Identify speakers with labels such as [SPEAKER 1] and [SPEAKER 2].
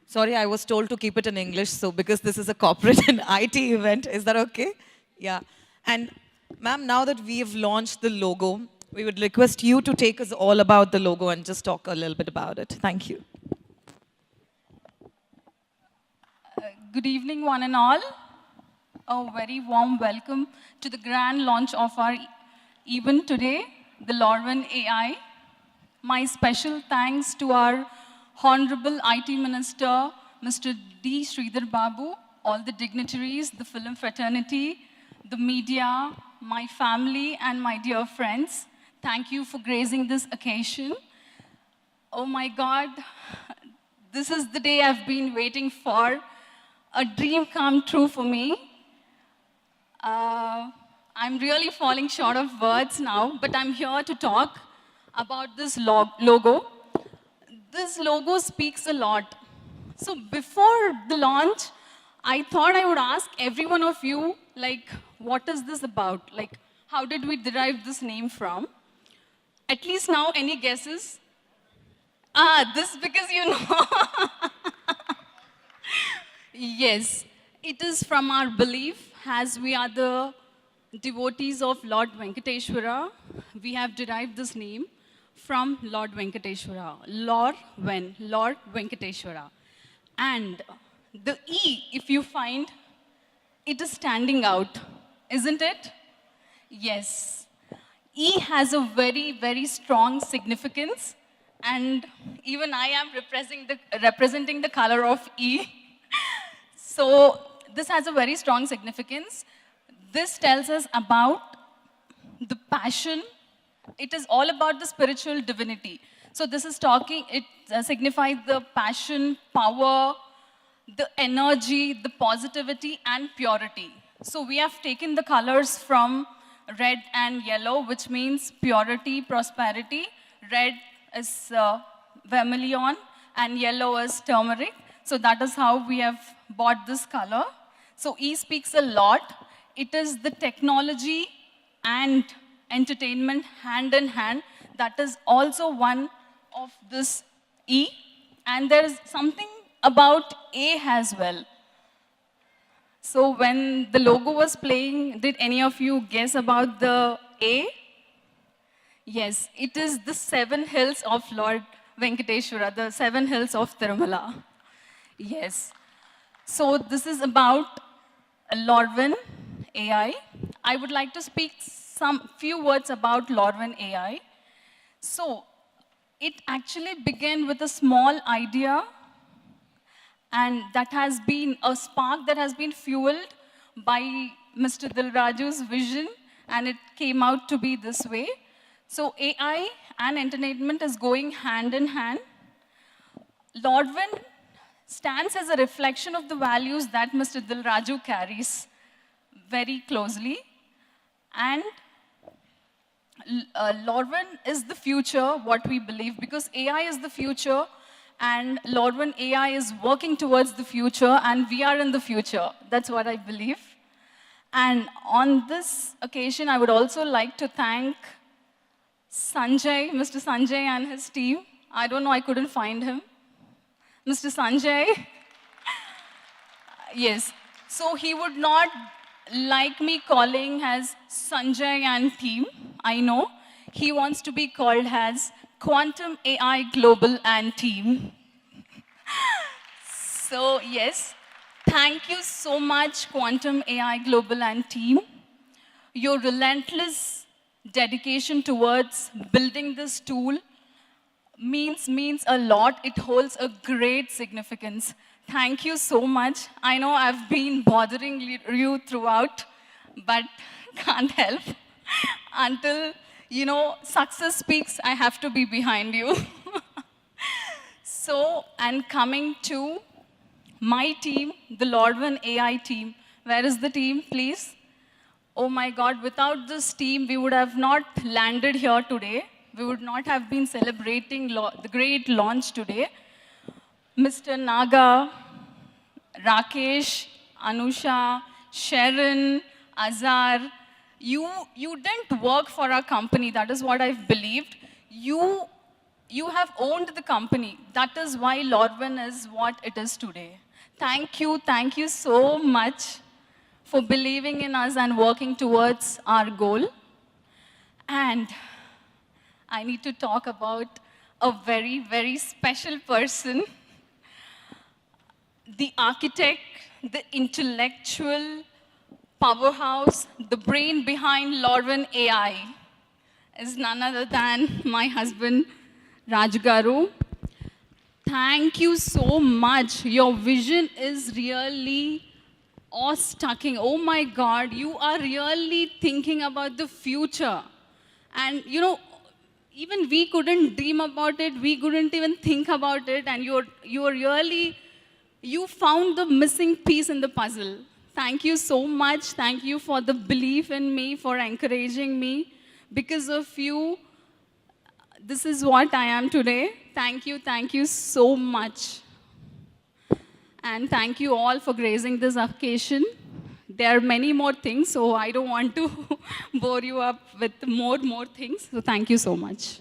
[SPEAKER 1] Sorry, I was told to keep it in English, so because this is a corporate and IT event, is that okay? Yeah. And ma'am, now that we have launched the logo, we would request you to take us all about the logo and just talk a little bit about it. Thank you.
[SPEAKER 2] Good evening, one and all. A very warm welcome to the grand launch of our event today, the Lorven AI. My special thanks to our Honorable IT Minister, Mr. D. Sridhar Babu, all the dignitaries, the film fraternity, the media, my family, and my dear friends. Thank you for gracing this occasion. Oh my God, this is the day I've been waiting for. A dream come true for me. I'm really falling short of words now, but I'm here to talk about this logo. This logo speaks a lot. So before the launch, I thought I would ask every one of you, like, what is this about? Like, how did we derive this name from? At least now, any guesses? This because you know. Yes, it is from our belief, as we are the devotees of Lord Venkateshwara, we have derived this name from Lord Venkateshwara. Lord Venkateshwara. And the E, if you find, it is standing out, isn't it? Yes. E has a very, very strong significance, and even I am representing the color of E. So this has a very strong significance. This tells us about the passion. It is all about the spiritual divinity. So this is talking, it signifies the passion, power, the energy, the positivity, and purity. So we have taken the colors from red and yellow, which means purity, prosperity. Red is vermilion, and yellow is turmeric. So that is how we have bought this color. So E speaks a lot. It is the technology and entertainment hand in hand. That is also one of this E. And there is something about A as well. So when the logo was playing, did any of you guess about the A? Yes, it is the 7 hills of Lord Venkateshwara, the 7 hills of Tirumala. Yes. So this is about Lorven AI. I would like to speak some few words about Lorven AI. So it actually began with a small idea, and that has been a spark that has been fueled by Mr. Dilraju's vision, and it came out to be this way. So AI and entertainment is going hand in hand. Lorven stands as a reflection of the values that Mr. Dilraju carries very closely. And Lorven is the future, what we believe, because AI is the future, and Lorven AI is working towards the future, and we are in the future. That's what I believe. And on this occasion, I would also like to thank Sanjay, Mr. Sanjay and his team. I don't know, I couldn't find him. Mr. Sanjay. Yes. So he would not like me calling as Sanjay and team. I know. He wants to be called as Quantum AI Global and team. So yes, thank you so much, Quantum AI Global and team. Your relentless dedication towards building this tool means a lot. It holds a great significance. Thank you so much. I know I've been bothering you throughout, but can't help. Until, success speaks, I have to be behind you. So, and coming to my team, the Lorven AI team. Where is the team, please? Oh my God, without this team, we would have not landed here today. We would not have been celebrating the great launch today. Mr. Naga, Rakesh, Anusha, Sharon, Azar, you didn't work for our company. That is what I've believed. You You have owned the company. That is why Lordwin is what it is today. Thank you so much for believing in us and working towards our goal. And I need to talk about a very, very special person, the architect, the intellectual powerhouse, the brain behind Lordwin AI is none other than my husband, Raj Garu. Thank you so much. Your vision is really awe-strucking. Oh my God, you are really thinking about the future. And you know, even we couldn't dream about it, we couldn't even think about it, and you found the missing piece in the puzzle. Thank you so much. Thank you for the belief in me, for encouraging me. Because of you, this is what I am today. Thank you so much. And thank you all for gracing this occasion. There are many more things, so I don't want to bore you up with more things. So thank you so much.